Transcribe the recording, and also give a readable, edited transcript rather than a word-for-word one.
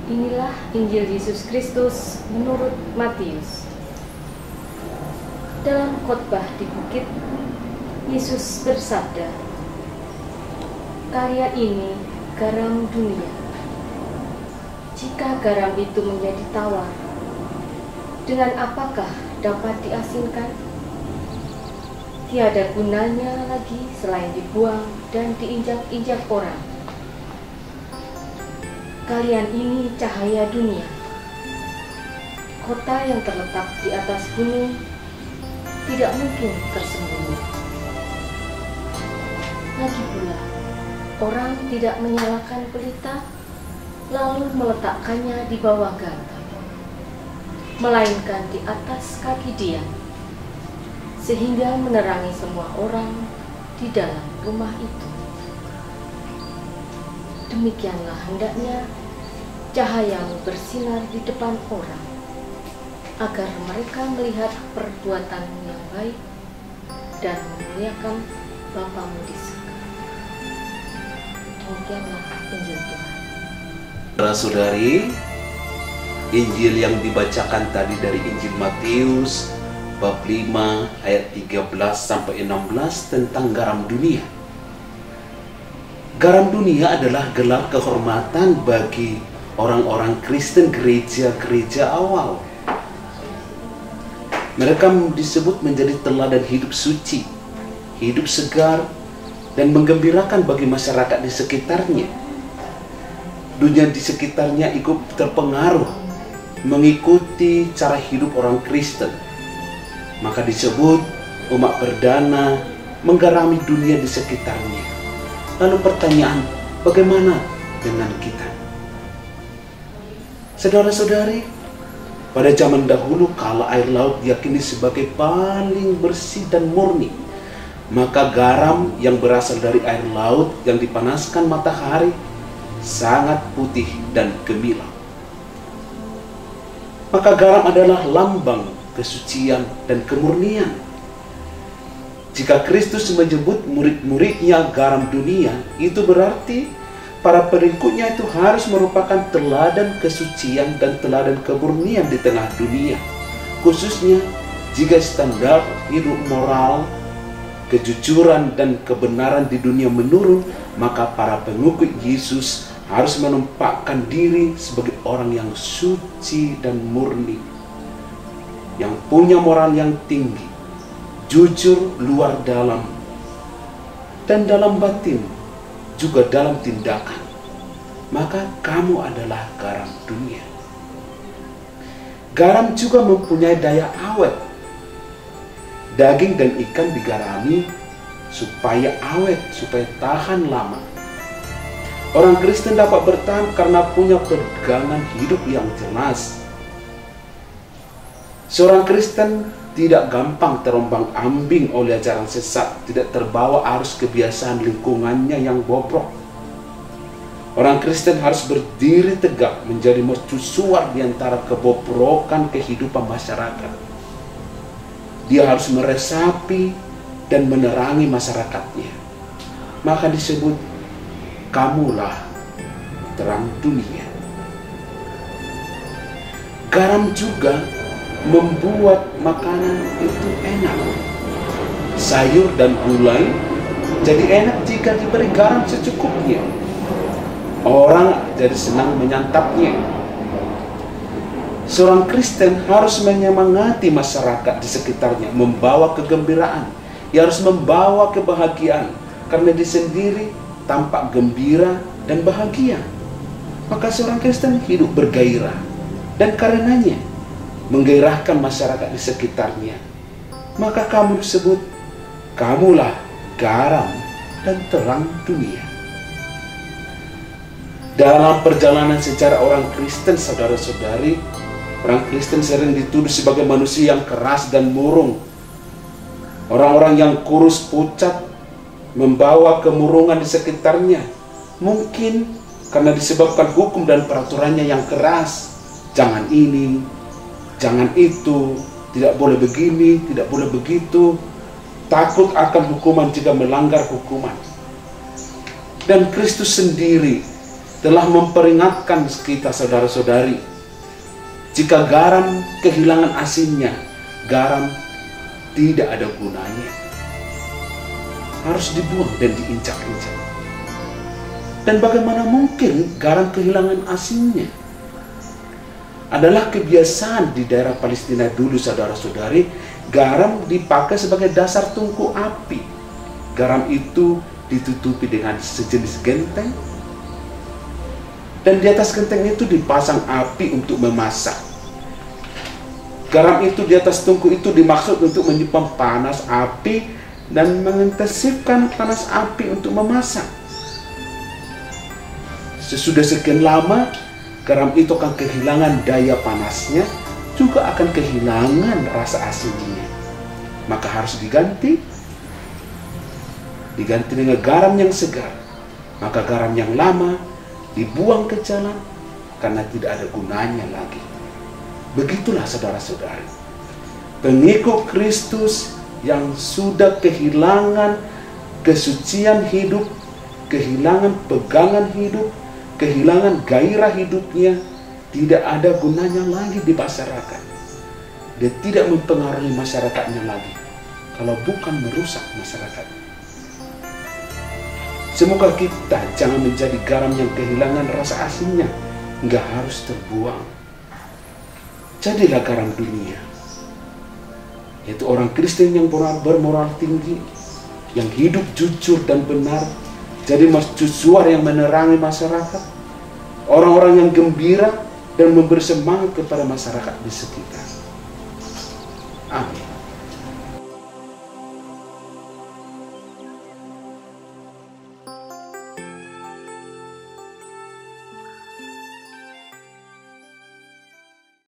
Inilah Injil Yesus Kristus menurut Matius. Dalam khotbah di bukit, Yesus bersabda, "Kalian ini garam dunia. Jika garam itu menjadi tawar, dengan apakah dapat diasinkan? Tiada gunanya lagi selain dibuang dan diinjak-injak orang. Kalian ini cahaya dunia. Kota yang terletak di atas gunung tidak mungkin tersembunyi. Lagi pula, orang tidak menyalakan pelita lalu meletakkannya di bawah gentong, melainkan di atas kaki dia, sehingga menerangi semua orang di dalam rumah itu. Demikianlah hendaknya cahayamu bersinar di depan orang, agar mereka melihat perbuatanmu yang baik dan memuliakan Bapamu di surga." Demikianlah Injil Tuhan. Saudara-saudari, Injil yang dibacakan tadi dari Injil Matius bab 5 ayat 13 sampai 16 tentang garam dunia. Garam dunia adalah gelar kehormatan bagi orang-orang Kristen gereja-gereja awal. Mereka disebut menjadi teladan hidup suci, hidup segar, dan menggembirakan bagi masyarakat di sekitarnya. Dunia di sekitarnya ikut terpengaruh mengikuti cara hidup orang Kristen. Maka disebut umat perdana menggarami dunia di sekitarnya. Lalu pertanyaan, bagaimana dengan kita? Saudara-saudari, pada zaman dahulu kala air laut diyakini sebagai paling bersih dan murni, maka garam yang berasal dari air laut yang dipanaskan matahari sangat putih dan gemilang. Maka garam adalah lambang kesucian dan kemurnian. Jika Kristus menyebut murid-muridnya garam dunia, itu berarti para pengikutnya itu harus merupakan teladan kesucian dan teladan kemurnian di tengah dunia. Khususnya jika standar hidup moral, kejujuran dan kebenaran di dunia menurun, maka para pengikut Yesus harus menempatkan diri sebagai orang yang suci dan murni, yang punya moral yang tinggi, jujur luar dalam, dan dalam batin, juga dalam tindakan. Maka kamu adalah garam dunia. Garam juga mempunyai daya awet. Daging dan ikan digarami supaya awet, supaya tahan lama. Orang Kristen dapat bertahan karena punya pegangan hidup yang jelas. Seorang Kristen tidak gampang terombang-ambing oleh ajaran sesat, tidak terbawa arus kebiasaan lingkungannya yang bobrok. Orang Kristen harus berdiri tegak menjadi mercusuar di antara kebobrokan kehidupan masyarakat. Dia harus meresapi dan menerangi masyarakatnya. Maka disebut, kamulah terang dunia. Garam juga membuat makanan itu enak. Sayur dan gulai jadi enak jika diberi garam secukupnya. Orang jadi senang menyantapnya. Seorang Kristen harus menyemangati masyarakat di sekitarnya, membawa kegembiraan. Ia harus membawa kebahagiaan, karena dia sendiri tampak gembira dan bahagia. Maka seorang Kristen hidup bergairah, dan karenanya menggairahkan masyarakat di sekitarnya. Maka kamu disebut, kamulah garam dan terang dunia. Dalam perjalanan sejarah orang Kristen, saudara-saudari, orang Kristen sering dituduh sebagai manusia yang keras dan murung. Orang-orang yang kurus pucat membawa kemurungan di sekitarnya. Mungkin karena disebabkan hukum dan peraturannya yang keras. Jangan ini, jangan itu, tidak boleh begini, tidak boleh begitu. Takut akan hukuman jika melanggar hukuman. Dan Kristus sendiri telah memperingatkan kita saudara-saudari, jika garam kehilangan asinnya, garam tidak ada gunanya. Harus dibuang dan diinjak-injak. Dan bagaimana mungkin garam kehilangan asinnya? Adalah kebiasaan di daerah Palestina dulu saudara-saudari, garam dipakai sebagai dasar tungku api. Garam itu ditutupi dengan sejenis genteng, dan di atas genteng itu dipasang api untuk memasak. Garam itu di atas tungku itu dimaksud untuk menyimpan panas api dan mengintensifkan panas api untuk memasak. Sesudah sekian lama, garam itu akan kehilangan daya panasnya, juga akan kehilangan rasa asinnya. Maka harus diganti dengan garam yang segar. Maka garam yang lama dibuang ke jalan karena tidak ada gunanya lagi. Begitulah saudara-saudari, pengikut Kristus yang sudah kehilangan kesucian hidup, kehilangan pegangan hidup, kehilangan gairah hidupnya, tidak ada gunanya lagi di masyarakat. Dia tidak mempengaruhi masyarakatnya lagi kalau bukan merusak masyarakat. Semoga kita jangan menjadi garam yang kehilangan rasa asinnya, nggak harus terbuang. Jadilah garam dunia, yaitu orang Kristen yang bermoral tinggi, yang hidup jujur dan benar. Jadi mercusuar yang menerangi masyarakat, orang-orang yang gembira dan memberi semangat kepada masyarakat di sekitar. Amin.